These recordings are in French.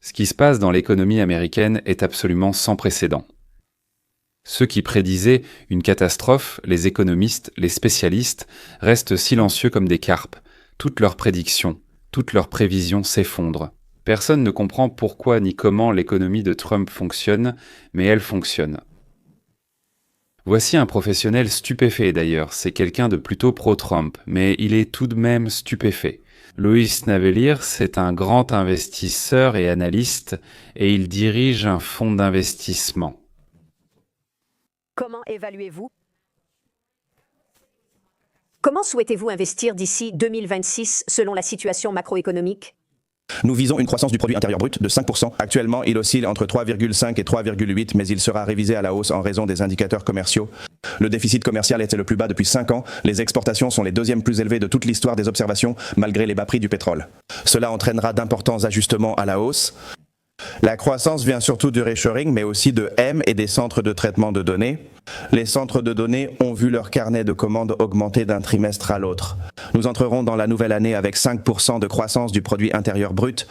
Ce qui se passe dans l'économie américaine est absolument sans précédent. Ceux qui prédisaient une catastrophe, les économistes, les spécialistes, restent silencieux comme des carpes. Toutes leurs prédictions, toutes leurs prévisions s'effondrent. Personne ne comprend pourquoi ni comment l'économie de Trump fonctionne, mais elle fonctionne. Voici un professionnel stupéfait d'ailleurs, c'est quelqu'un de plutôt pro-Trump, mais il est tout de même stupéfait. Lois Navellier, c'est un grand investisseur et analyste, et il dirige un fonds d'investissement. Comment évaluez-vous? Comment souhaitez-vous investir d'ici 2026 selon la situation macroéconomique? Nous visons une croissance du produit intérieur brut de 5%. Actuellement, il oscille entre 3,5 et 3,8, mais il sera révisé à la hausse en raison des indicateurs commerciaux. Le déficit commercial était le plus bas depuis 5 ans. Les exportations sont les deuxièmes plus élevées de toute l'histoire des observations, malgré les bas prix du pétrole. Cela entraînera d'importants ajustements à la hausse. La croissance vient surtout du reshoring, mais aussi de M et des centres de traitement de données. Les centres de données ont vu leur carnet de commandes augmenter d'un trimestre à l'autre. Nous entrerons dans la nouvelle année avec 5% de croissance du produit intérieur brut.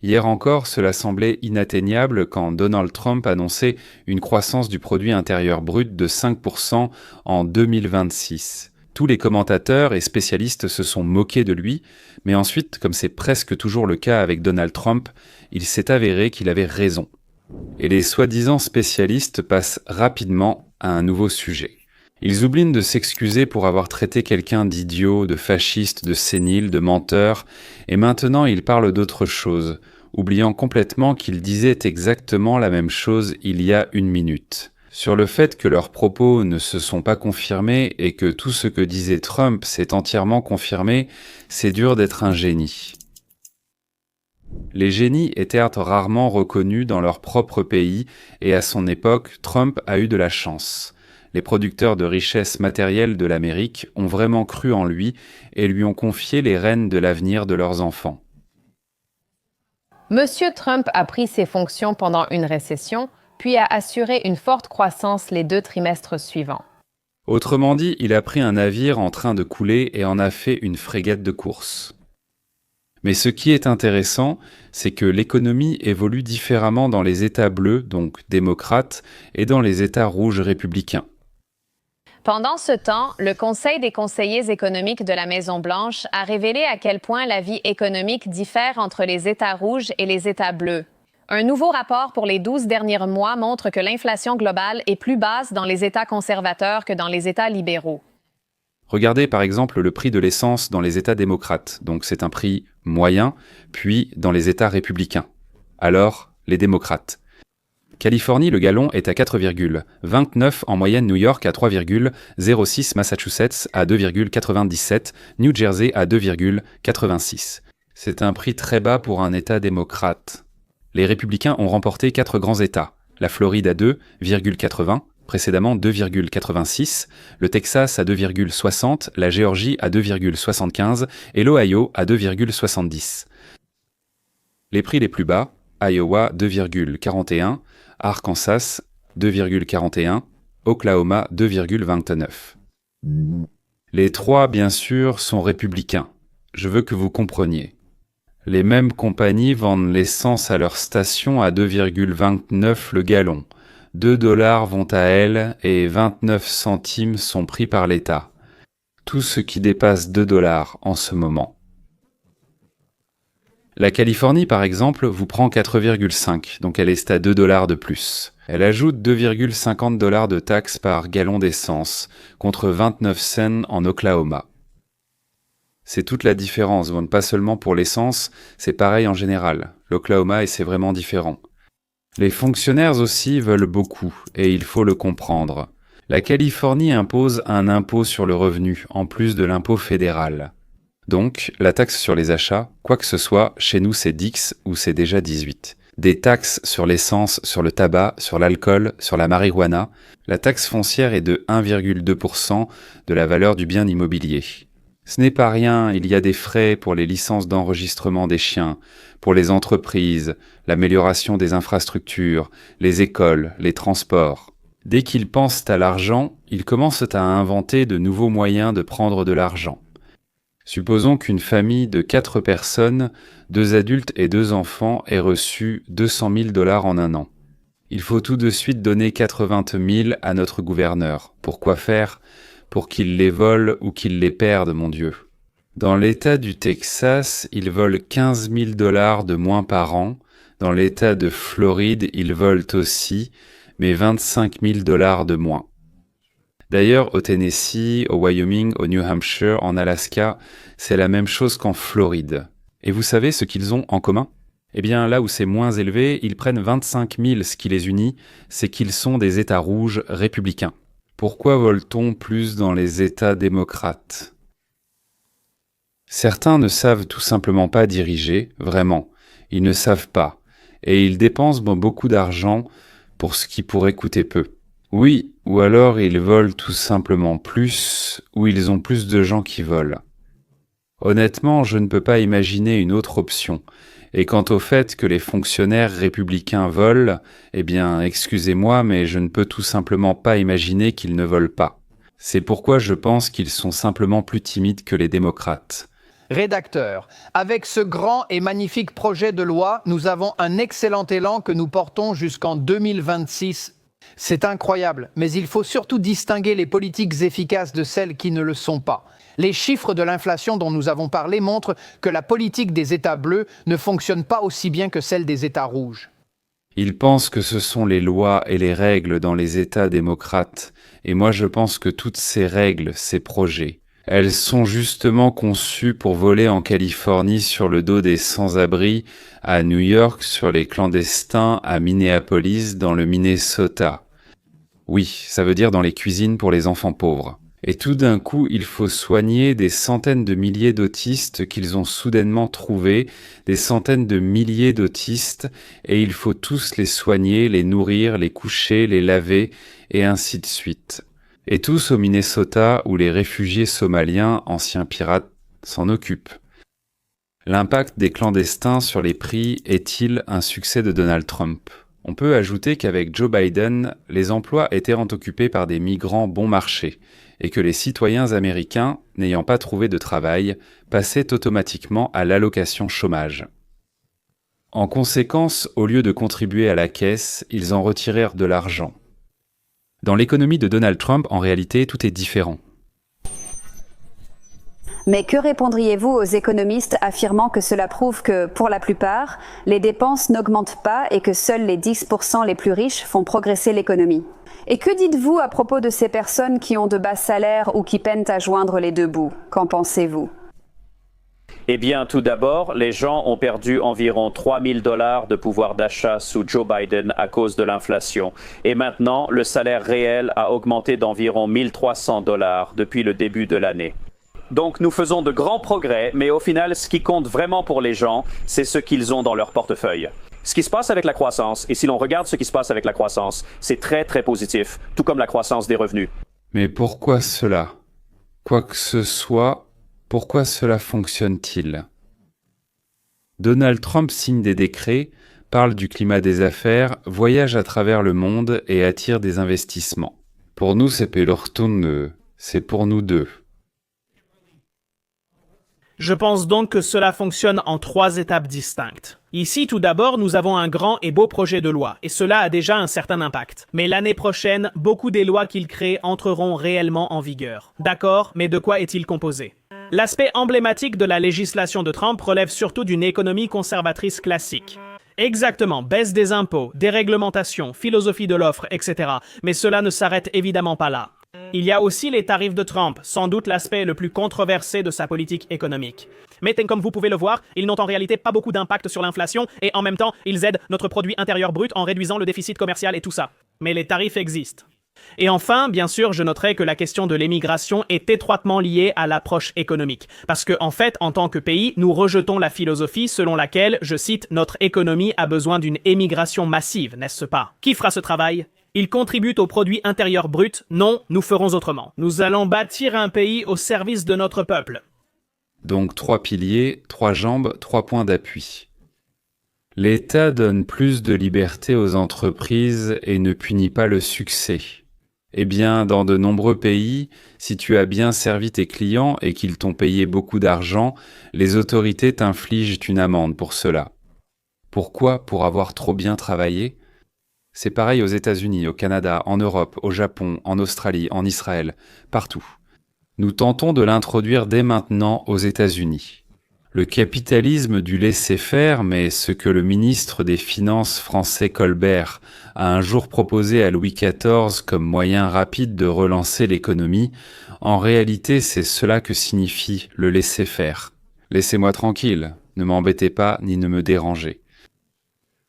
Hier encore, cela semblait inatteignable quand Donald Trump annonçait une croissance du produit intérieur brut de 5% en 2026. Tous les commentateurs et spécialistes se sont moqués de lui, mais ensuite, comme c'est presque toujours le cas avec Donald Trump, il s'est avéré qu'il avait raison. Et les soi-disant spécialistes passent rapidement à un nouveau sujet. Ils oublient de s'excuser pour avoir traité quelqu'un d'idiot, de fasciste, de sénile, de menteur, et maintenant ils parlent d'autre chose, oubliant complètement qu'ils disaient exactement la même chose il y a une minute. Sur le fait que leurs propos ne se sont pas confirmés et que tout ce que disait Trump s'est entièrement confirmé, c'est dur d'être un génie. Les génies étaient rarement reconnus dans leur propre pays et à son époque, Trump a eu de la chance. Les producteurs de richesses matérielles de l'Amérique ont vraiment cru en lui et lui ont confié les rênes de l'avenir de leurs enfants. Monsieur Trump a pris ses fonctions pendant une récession, puis a assuré une forte croissance les 2 trimestres suivants. Autrement dit, il a pris un navire en train de couler et en a fait une frégate de course. Mais ce qui est intéressant, c'est que l'économie évolue différemment dans les États bleus, donc démocrates, et dans les États rouges républicains. Pendant ce temps, le Conseil des conseillers économiques de la Maison-Blanche a révélé à quel point la vie économique diffère entre les États rouges et les États bleus. Un nouveau rapport pour les 12 derniers mois montre que l'inflation globale est plus basse dans les États conservateurs que dans les États libéraux. Regardez par exemple le prix de l'essence dans les États démocrates, donc c'est un prix moyen, puis dans les États républicains. Alors, les démocrates. Californie, le gallon est à 4,29, en moyenne New York à 3,06, Massachusetts à 2,97, New Jersey à 2,86. C'est un prix très bas pour un État démocrate. Les républicains ont remporté 4 grands États, la Floride à 2,80, précédemment 2,86, le Texas à 2,60, la Géorgie à 2,75 et l'Ohio à 2,70. Les prix les plus bas, Iowa 2,41, Arkansas 2,41, Oklahoma 2,29. Les 3, bien sûr, sont républicains. Je veux que vous compreniez. Les mêmes compagnies vendent l'essence à leurs stations à 2,29 le gallon. 2 $ vont à elles et 29 centimes sont pris par l'État. Tout ce qui dépasse 2 $ en ce moment. La Californie, par exemple, vous prend 4,5, donc elle est à 2 $ de plus. Elle ajoute 2,50 $ de taxes par gallon d'essence, contre 29 cents en Oklahoma. C'est toute la différence, bon, pas seulement pour l'essence, c'est pareil en général. L'Oklahoma, et c'est vraiment différent. Les fonctionnaires aussi veulent beaucoup, et il faut le comprendre. La Californie impose un impôt sur le revenu, en plus de l'impôt fédéral. Donc, la taxe sur les achats, quoi que ce soit, chez nous c'est 10 ou c'est déjà 18. Des taxes sur l'essence, sur le tabac, sur l'alcool, sur la marijuana. La taxe foncière est de 1,2% de la valeur du bien immobilier. Ce n'est pas rien, il y a des frais pour les licences d'enregistrement des chiens, pour les entreprises, l'amélioration des infrastructures, les écoles, les transports. Dès qu'ils pensent à l'argent, ils commencent à inventer de nouveaux moyens de prendre de l'argent. Supposons qu'une famille de 4 personnes, 2 adultes et 2 enfants, ait reçu 200 000 $ en un an. Il faut tout de suite donner 80 000 à notre gouverneur. Pourquoi faire? Pour qu'il les vole ou qu'il les perde, mon Dieu. Dans l'État du Texas, ils volent 15 000 $ de moins par an. Dans l'État de Floride, ils volent aussi, mais 25 000 $ de moins. D'ailleurs, au Tennessee, au Wyoming, au New Hampshire, en Alaska, c'est la même chose qu'en Floride. Et vous savez ce qu'ils ont en commun? Eh bien, là où c'est moins élevé, ils prennent 25 000. Ce qui les unit, c'est qu'ils sont des États rouges républicains. Pourquoi vole-t-on plus dans les États démocrates? Certains ne savent tout simplement pas diriger, vraiment. Ils ne savent pas. Et ils dépensent beaucoup d'argent pour ce qui pourrait coûter peu. Oui, ou alors ils volent tout simplement plus, ou ils ont plus de gens qui volent. Honnêtement, je ne peux pas imaginer une autre option. Et quant au fait que les fonctionnaires républicains volent, eh bien, excusez-moi, mais je ne peux tout simplement pas imaginer qu'ils ne volent pas. C'est pourquoi je pense qu'ils sont simplement plus timides que les démocrates. Rédacteur, avec ce grand et magnifique projet de loi, nous avons un excellent élan que nous portons jusqu'en 2026. C'est incroyable, mais il faut surtout distinguer les politiques efficaces de celles qui ne le sont pas. Les chiffres de l'inflation dont nous avons parlé montrent que la politique des États bleus ne fonctionne pas aussi bien que celle des États rouges. Ils pensent que ce sont les lois et les règles dans les États démocrates, et moi je pense que toutes ces règles, ces projets, elles sont justement conçues pour voler en Californie sur le dos des sans-abri, à New York sur les clandestins, à Minneapolis dans le Minnesota. Oui, ça veut dire dans les cuisines pour les enfants pauvres. Et tout d'un coup, il faut soigner des centaines de milliers d'autistes qu'ils ont soudainement trouvés, des centaines de milliers d'autistes, et il faut tous les soigner, les nourrir, les coucher, les laver, et ainsi de suite. Et tous au Minnesota où les réfugiés somaliens, anciens pirates, s'en occupent. L'impact des clandestins sur les prix est-il un succès de Donald Trump? On peut ajouter qu'avec Joe Biden, les emplois étaient occupés par des migrants bon marché, et que les citoyens américains, n'ayant pas trouvé de travail, passaient automatiquement à l'allocation chômage. En conséquence, au lieu de contribuer à la caisse, ils en retirèrent de l'argent. Dans l'économie de Donald Trump, en réalité, tout est différent. Mais que répondriez-vous aux économistes affirmant que cela prouve que, pour la plupart, les dépenses n'augmentent pas et que seuls les 10% les plus riches font progresser l'économie? Et que dites-vous à propos de ces personnes qui ont de bas salaires ou qui peinent à joindre les deux bouts? Qu'en pensez-vous? Eh bien, tout d'abord, les gens ont perdu environ 3 000 $ de pouvoir d'achat sous Joe Biden à cause de l'inflation. Et maintenant, le salaire réel a augmenté d'environ 1 300 $ depuis le début de l'année. Donc, nous faisons de grands progrès, mais au final, ce qui compte vraiment pour les gens, c'est ce qu'ils ont dans leur portefeuille. Ce qui se passe avec la croissance, et si l'on regarde ce qui se passe avec la croissance, c'est très très positif, tout comme la croissance des revenus. Mais pourquoi cela? Quoi que ce soit, pourquoi cela fonctionne-t-il? Donald Trump signe des décrets, parle du climat des affaires, voyage à travers le monde et attire des investissements. Pour nous, c'est Pelorton, c'est pour nous deux. Je pense donc que cela fonctionne en 3 étapes distinctes. Ici, tout d'abord, nous avons un grand et beau projet de loi, et cela a déjà un certain impact. Mais l'année prochaine, beaucoup des lois qu'il crée entreront réellement en vigueur. D'accord, mais de quoi est-il composé? L'aspect emblématique de la législation de Trump relève surtout d'une économie conservatrice classique. Exactement, baisse des impôts, déréglementation, philosophie de l'offre, etc. Mais cela ne s'arrête évidemment pas là. Il y a aussi les tarifs de Trump, sans doute l'aspect le plus controversé de sa politique économique. Mais comme vous pouvez le voir, ils n'ont en réalité pas beaucoup d'impact sur l'inflation et en même temps, ils aident notre produit intérieur brut en réduisant le déficit commercial et tout ça. Mais les tarifs existent. Et enfin, bien sûr, je noterai que la question de l'émigration est étroitement liée à l'approche économique. Parce que, en fait, en tant que pays, nous rejetons la philosophie selon laquelle, je cite, notre économie a besoin d'une émigration massive, n'est-ce pas? Qui fera ce travail? Ils contribuent au produit intérieur brut. Non, nous ferons autrement. Nous allons bâtir un pays au service de notre peuple. Donc 3 piliers, 3 jambes, 3 points d'appui. L'État donne plus de liberté aux entreprises et ne punit pas le succès. Eh bien, dans de nombreux pays, si tu as bien servi tes clients et qu'ils t'ont payé beaucoup d'argent, les autorités t'infligent une amende pour cela. Pourquoi? Pour avoir trop bien travaillé? C'est pareil aux États-Unis, au Canada, en Europe, au Japon, en Australie, en Israël, partout. Nous tentons de l'introduire dès maintenant aux États-Unis. Le capitalisme du laisser-faire, mais ce que le ministre des Finances français Colbert a un jour proposé à Louis XIV comme moyen rapide de relancer l'économie, en réalité c'est cela que signifie le laisser-faire. Laissez-moi tranquille, ne m'embêtez pas ni ne me dérangez.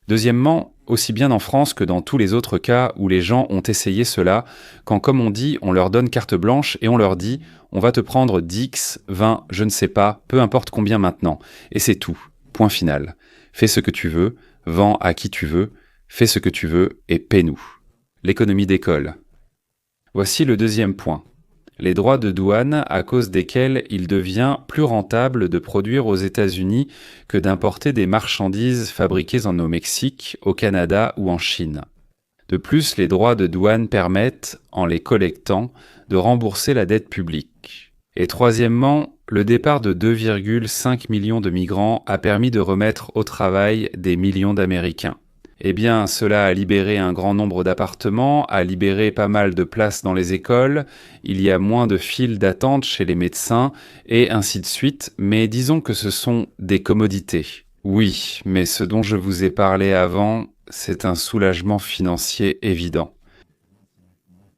Deuxièmement, aussi bien en France que dans tous les autres cas où les gens ont essayé cela, quand comme on dit, on leur donne carte blanche et on leur dit « on va te prendre 10, 20, je ne sais pas, peu importe combien maintenant, et c'est tout, point final. Fais ce que tu veux, vends à qui tu veux, fais ce que tu veux et paie-nous. » L'économie décolle. Voici le deuxième point. Les droits de douane à cause desquels il devient plus rentable de produire aux États-Unis que d'importer des marchandises fabriquées au Mexique, au Canada ou en Chine. De plus, les droits de douane permettent, en les collectant, de rembourser la dette publique. Et troisièmement, le départ de 2,5 millions de migrants a permis de remettre au travail des millions d'Américains. Eh bien, cela a libéré un grand nombre d'appartements, a libéré pas mal de places dans les écoles, il y a moins de files d'attente chez les médecins, et ainsi de suite, mais disons que ce sont des commodités. Oui, mais ce dont je vous ai parlé avant, c'est un soulagement financier évident.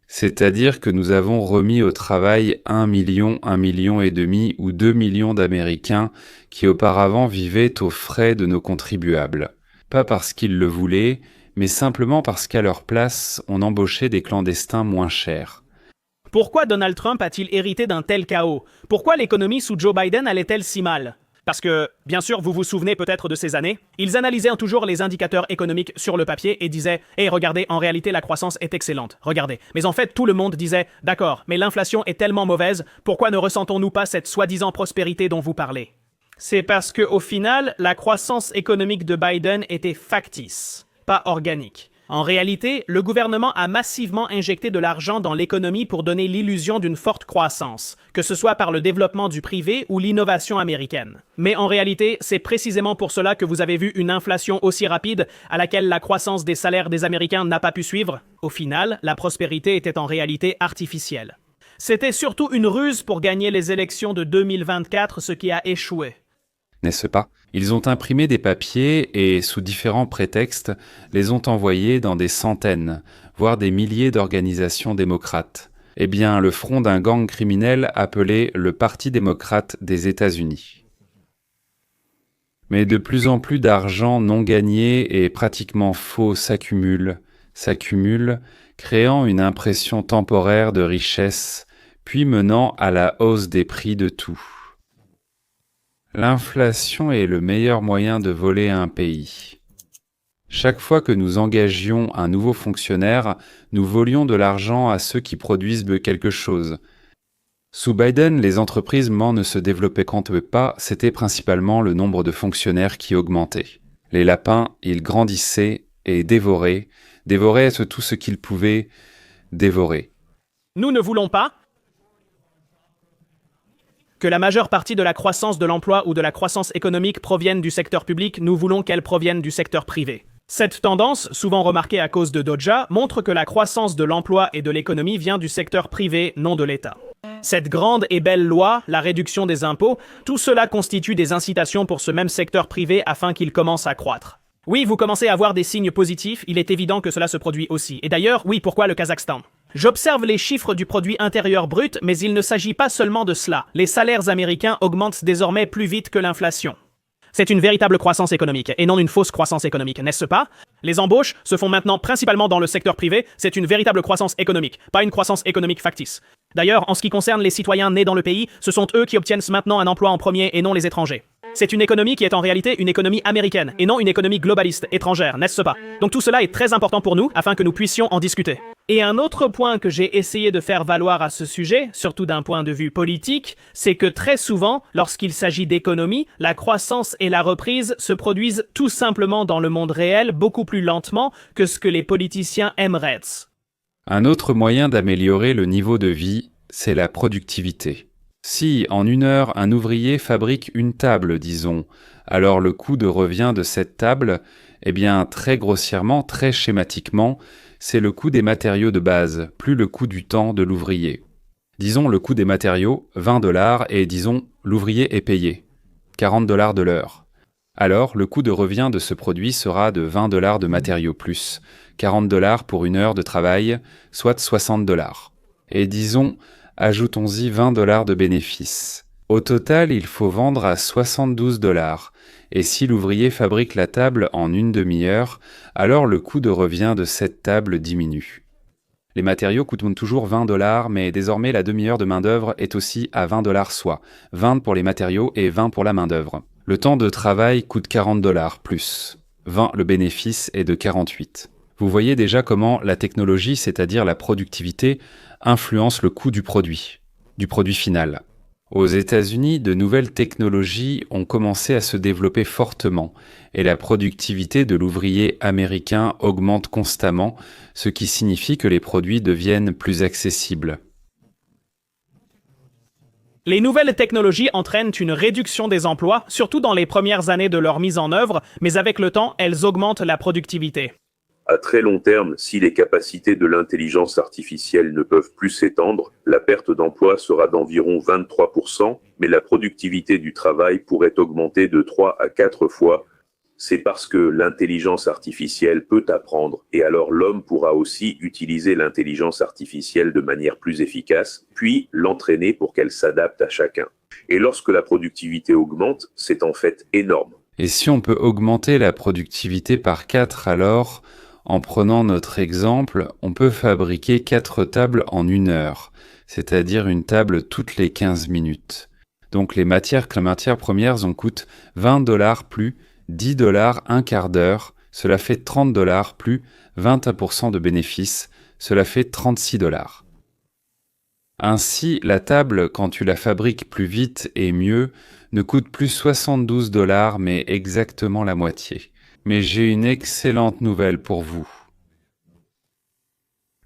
C'est-à-dire que nous avons remis au travail 1 million, 1,5 million ou 2 millions d'Américains qui auparavant vivaient aux frais de nos contribuables. Pas parce qu'ils le voulaient, mais simplement parce qu'à leur place, on embauchait des clandestins moins chers. Pourquoi Donald Trump a-t-il hérité d'un tel chaos? Pourquoi l'économie sous Joe Biden allait-elle si mal? Parce que, bien sûr, vous vous souvenez peut-être de ces années, ils analysaient toujours les indicateurs économiques sur le papier et disaient « Hey, regardez, en réalité, la croissance est excellente, regardez. » Mais en fait, tout le monde disait « D'accord, mais l'inflation est tellement mauvaise, pourquoi ne ressentons-nous pas cette soi-disant prospérité dont vous parlez ?» C'est parce que, au final, la croissance économique de Biden était factice, pas organique. En réalité, le gouvernement a massivement injecté de l'argent dans l'économie pour donner l'illusion d'une forte croissance, que ce soit par le développement du privé ou l'innovation américaine. Mais en réalité, c'est précisément pour cela que vous avez vu une inflation aussi rapide à laquelle la croissance des salaires des Américains n'a pas pu suivre. Au final, la prospérité était en réalité artificielle. C'était surtout une ruse pour gagner les élections de 2024, ce qui a échoué. N'est-ce pas? Ils ont imprimé des papiers et, sous différents prétextes, les ont envoyés dans des centaines, voire des milliers d'organisations démocrates. Eh bien, le front d'un gang criminel appelé le Parti démocrate des États-Unis. Mais de plus en plus d'argent non gagné et pratiquement faux s'accumule, créant une impression temporaire de richesse, puis menant à la hausse des prix de tout. L'inflation est le meilleur moyen de voler un pays. Chaque fois que nous engagions un nouveau fonctionnaire, nous volions de l'argent à ceux qui produisent quelque chose. Sous Biden, les entreprises ne se développaient pas, c'était principalement le nombre de fonctionnaires qui augmentait. Les lapins, ils grandissaient et dévoraient tout ce qu'ils pouvaient dévorer. Nous ne voulons pas que la majeure partie de la croissance de l'emploi ou de la croissance économique provienne du secteur public, nous voulons qu'elle provienne du secteur privé. Cette tendance, souvent remarquée à cause de Doja, montre que la croissance de l'emploi et de l'économie vient du secteur privé, non de l'État. Cette grande et belle loi, la réduction des impôts, tout cela constitue des incitations pour ce même secteur privé afin qu'il commence à croître. Oui, vous commencez à voir des signes positifs, il est évident que cela se produit aussi. Et d'ailleurs, oui, pourquoi le Kazakhstan? J'observe les chiffres du produit intérieur brut, mais il ne s'agit pas seulement de cela. Les salaires américains augmentent désormais plus vite que l'inflation. C'est une véritable croissance économique, et non une fausse croissance économique, n'est-ce pas? Les embauches se font maintenant principalement dans le secteur privé, c'est une véritable croissance économique, pas une croissance économique factice. D'ailleurs, en ce qui concerne les citoyens nés dans le pays, ce sont eux qui obtiennent maintenant un emploi en premier et non les étrangers. C'est une économie qui est en réalité une économie américaine, et non une économie globaliste, étrangère, n'est-ce pas? Donc tout cela est très important pour nous, afin que nous puissions en discuter. Et un autre point que j'ai essayé de faire valoir à ce sujet, surtout d'un point de vue politique, c'est que très souvent, lorsqu'il s'agit d'économie, la croissance et la reprise se produisent tout simplement dans le monde réel beaucoup plus lentement que ce que les politiciens aimeraient. Un autre moyen d'améliorer le niveau de vie, c'est la productivité. Si, en 1 heure, un ouvrier fabrique une table, disons, alors le coût de revient de cette table, eh bien, très grossièrement, très schématiquement, c'est le coût des matériaux de base, plus le coût du temps de l'ouvrier. Disons le coût des matériaux, 20 $, et disons l'ouvrier est payé, 40 $ de l'heure. Alors, le coût de revient de ce produit sera de 20 $ de matériaux plus, 40 $ pour 1 heure de travail, soit 60 $. Et disons, ajoutons-y 20 $ de bénéfices. Au total, il faut vendre à 72 $. Et si l'ouvrier fabrique la table en 1 demi-heure, alors le coût de revient de cette table diminue. Les matériaux coûtent toujours 20 $, mais désormais la demi-heure de main-d'œuvre est aussi à 20 $ soit, 20 pour les matériaux et 20 pour la main-d'œuvre. Le temps de travail coûte 40 $ plus, 20 le bénéfice est de 48. Vous voyez déjà comment la technologie, c'est-à-dire la productivité, influence le coût du produit final. Aux États-Unis, de nouvelles technologies ont commencé à se développer fortement et la productivité de l'ouvrier américain augmente constamment, ce qui signifie que les produits deviennent plus accessibles. Les nouvelles technologies entraînent une réduction des emplois, surtout dans les premières années de leur mise en œuvre, mais avec le temps, elles augmentent la productivité. À très long terme, si les capacités de l'intelligence artificielle ne peuvent plus s'étendre, la perte d'emploi sera d'environ 23%, mais la productivité du travail pourrait augmenter de 3 à 4 fois. C'est parce que l'intelligence artificielle peut apprendre, et alors l'homme pourra aussi utiliser l'intelligence artificielle de manière plus efficace, puis l'entraîner pour qu'elle s'adapte à chacun. Et lorsque la productivité augmente, c'est en fait énorme. Et si on peut augmenter la productivité par 4 alors, en prenant notre exemple, on peut fabriquer 4 tables en 1 heure, c'est-à-dire une table toutes les 15 minutes. Donc les matières premières en coûtent 20 $ plus 10 $ un quart d'heure, cela fait 30 $ plus 20% de bénéfices, cela fait 36 $. Ainsi, la table, quand tu la fabriques plus vite et mieux, ne coûte plus 72 $, mais exactement la moitié. Mais j'ai une excellente nouvelle pour vous.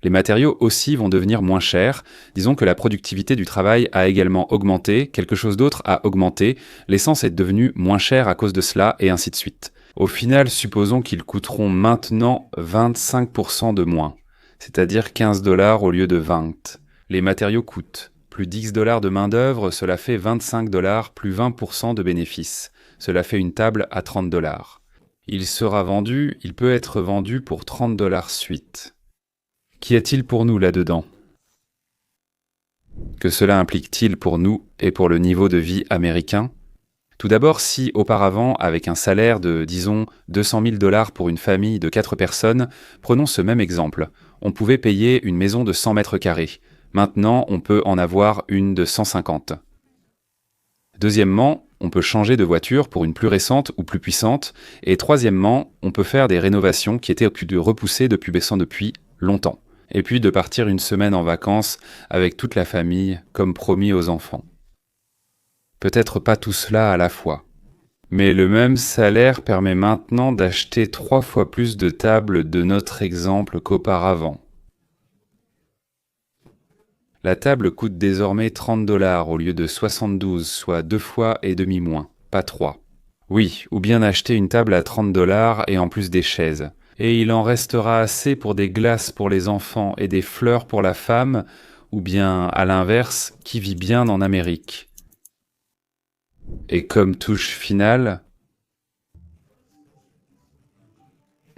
Les matériaux aussi vont devenir moins chers. Disons que la productivité du travail a également augmenté, quelque chose d'autre a augmenté, l'essence est devenue moins chère à cause de cela, et ainsi de suite. Au final, supposons qu'ils coûteront maintenant 25% de moins, c'est-à-dire 15 $ au lieu de 20. Les matériaux coûtent. Plus 10 $ de main-d'œuvre, cela fait 25 $ plus 20% de bénéfices. Cela fait une table à 30 $. Il peut être vendu pour 30 $ suite. Qu'y a-t-il pour nous là-dedans? Que cela implique-t-il pour nous et pour le niveau de vie américain? Tout d'abord, si auparavant, avec un salaire de, disons, 200 000 $ pour une famille de 4 personnes, prenons ce même exemple, on pouvait payer une maison de 100 mètres carrés. Maintenant, on peut en avoir une de 150. Deuxièmement, on peut changer de voiture pour une plus récente ou plus puissante. Et troisièmement, on peut faire des rénovations qui étaient repoussées depuis longtemps. Et puis de partir une semaine en vacances avec toute la famille, comme promis aux enfants. Peut-être pas tout cela à la fois. Mais le même salaire permet maintenant d'acheter 3 fois plus de tables de notre exemple qu'auparavant. La table coûte désormais 30 $ au lieu de 72, soit 2 fois et demi moins, pas 3. Oui, ou bien acheter une table à 30 $ et en plus des chaises. Et il en restera assez pour des glaces pour les enfants et des fleurs pour la femme, ou bien, à l'inverse, qui vit bien en Amérique. Et comme touche finale,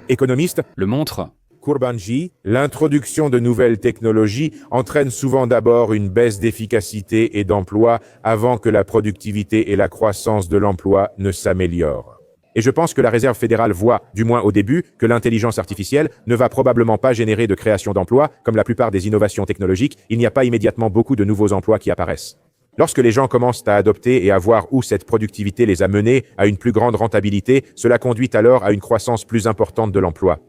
Économiste, le montre. Kurbanji, l'introduction de nouvelles technologies entraîne souvent d'abord une baisse d'efficacité et d'emploi avant que la productivité et la croissance de l'emploi ne s'améliorent. Et je pense que la Réserve fédérale voit, du moins au début, que l'intelligence artificielle ne va probablement pas générer de création d'emplois. Comme la plupart des innovations technologiques, il n'y a pas immédiatement beaucoup de nouveaux emplois qui apparaissent. Lorsque les gens commencent à adopter et à voir où cette productivité les a menés à une plus grande rentabilité, cela conduit alors à une croissance plus importante de l'emploi.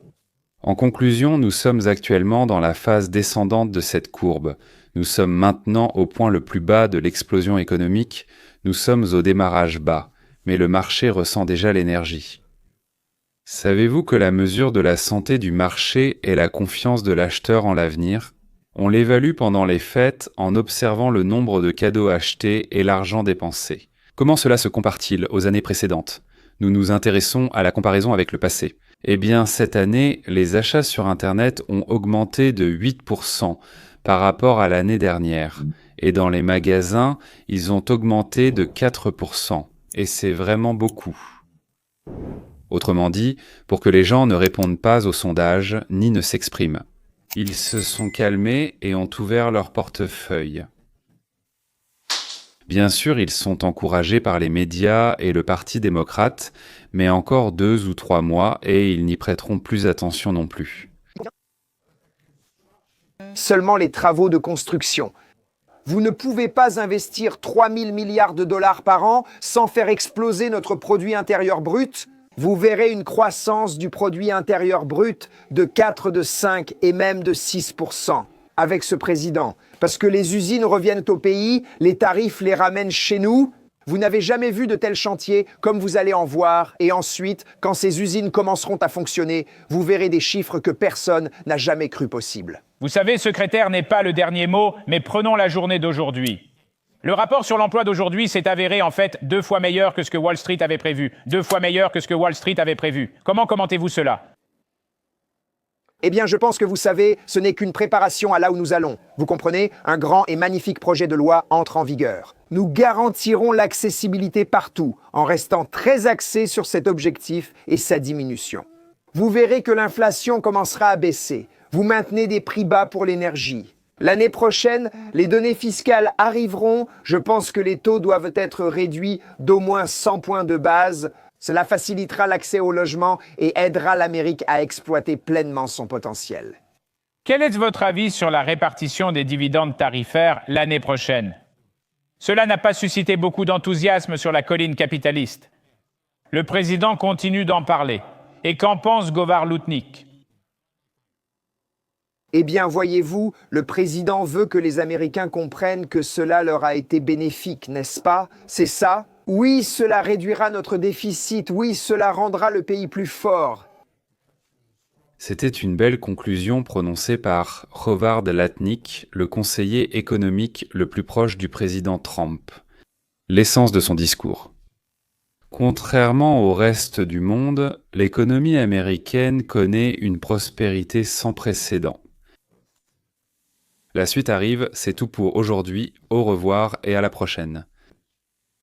En conclusion, nous sommes actuellement dans la phase descendante de cette courbe. Nous sommes maintenant au point le plus bas de l'explosion économique. Nous sommes au démarrage bas, mais le marché ressent déjà l'énergie. Savez-vous que la mesure de la santé du marché est la confiance de l'acheteur en l'avenir? On l'évalue pendant les fêtes en observant le nombre de cadeaux achetés et l'argent dépensé. Comment cela se compare-t-il aux années précédentes? Nous nous intéressons à la comparaison avec le passé. Eh bien, cette année, les achats sur Internet ont augmenté de 8% par rapport à l'année dernière. Et dans les magasins, ils ont augmenté de 4%. Et c'est vraiment beaucoup. Autrement dit, pour que les gens ne répondent pas au sondage ni ne s'expriment. Ils se sont calmés et ont ouvert leur portefeuille. Bien sûr, ils sont encouragés par les médias et le Parti démocrate, mais encore 2 ou 3 mois et ils n'y prêteront plus attention non plus. Seulement les travaux de construction. Vous ne pouvez pas investir 3 000 milliards de dollars par an sans faire exploser notre produit intérieur brut. Vous verrez une croissance du produit intérieur brut de 4, de 5 et même de 6% avec ce président. Parce que les usines reviennent au pays, les tarifs les ramènent chez nous. Vous n'avez jamais vu de tels chantiers comme vous allez en voir. Et ensuite, quand ces usines commenceront à fonctionner, vous verrez des chiffres que personne n'a jamais cru possibles. Vous savez, secrétaire n'est pas le dernier mot, mais prenons la journée d'aujourd'hui. Le rapport sur l'emploi d'aujourd'hui s'est avéré en fait 2 fois meilleur que ce que Wall Street avait prévu. 2 fois meilleur que ce que Wall Street avait prévu. Comment commentez-vous cela? Eh bien, je pense que vous savez, ce n'est qu'une préparation à là où nous allons. Vous comprenez? Un grand et magnifique projet de loi entre en vigueur. Nous garantirons l'accessibilité partout, en restant très axés sur cet objectif et sa diminution. Vous verrez que l'inflation commencera à baisser. Vous maintenez des prix bas pour l'énergie. L'année prochaine, les données fiscales arriveront. Je pense que les taux doivent être réduits d'au moins 100 points de base. Cela facilitera l'accès au logement et aidera l'Amérique à exploiter pleinement son potentiel. Quel est votre avis sur la répartition des dividendes tarifaires l'année prochaine? Cela n'a pas suscité beaucoup d'enthousiasme sur la colline capitaliste. Le président continue d'en parler. Et qu'en pense Govard Lutnick? Eh bien, voyez-vous, le président veut que les Américains comprennent que cela leur a été bénéfique, n'est-ce pas? C'est ça? Oui, cela réduira notre déficit. Oui, cela rendra le pays plus fort. C'était une belle conclusion prononcée par Govard Lutnick, le conseiller économique le plus proche du président Trump. L'essence de son discours. Contrairement au reste du monde, l'économie américaine connaît une prospérité sans précédent. La suite arrive, c'est tout pour aujourd'hui, au revoir et à la prochaine.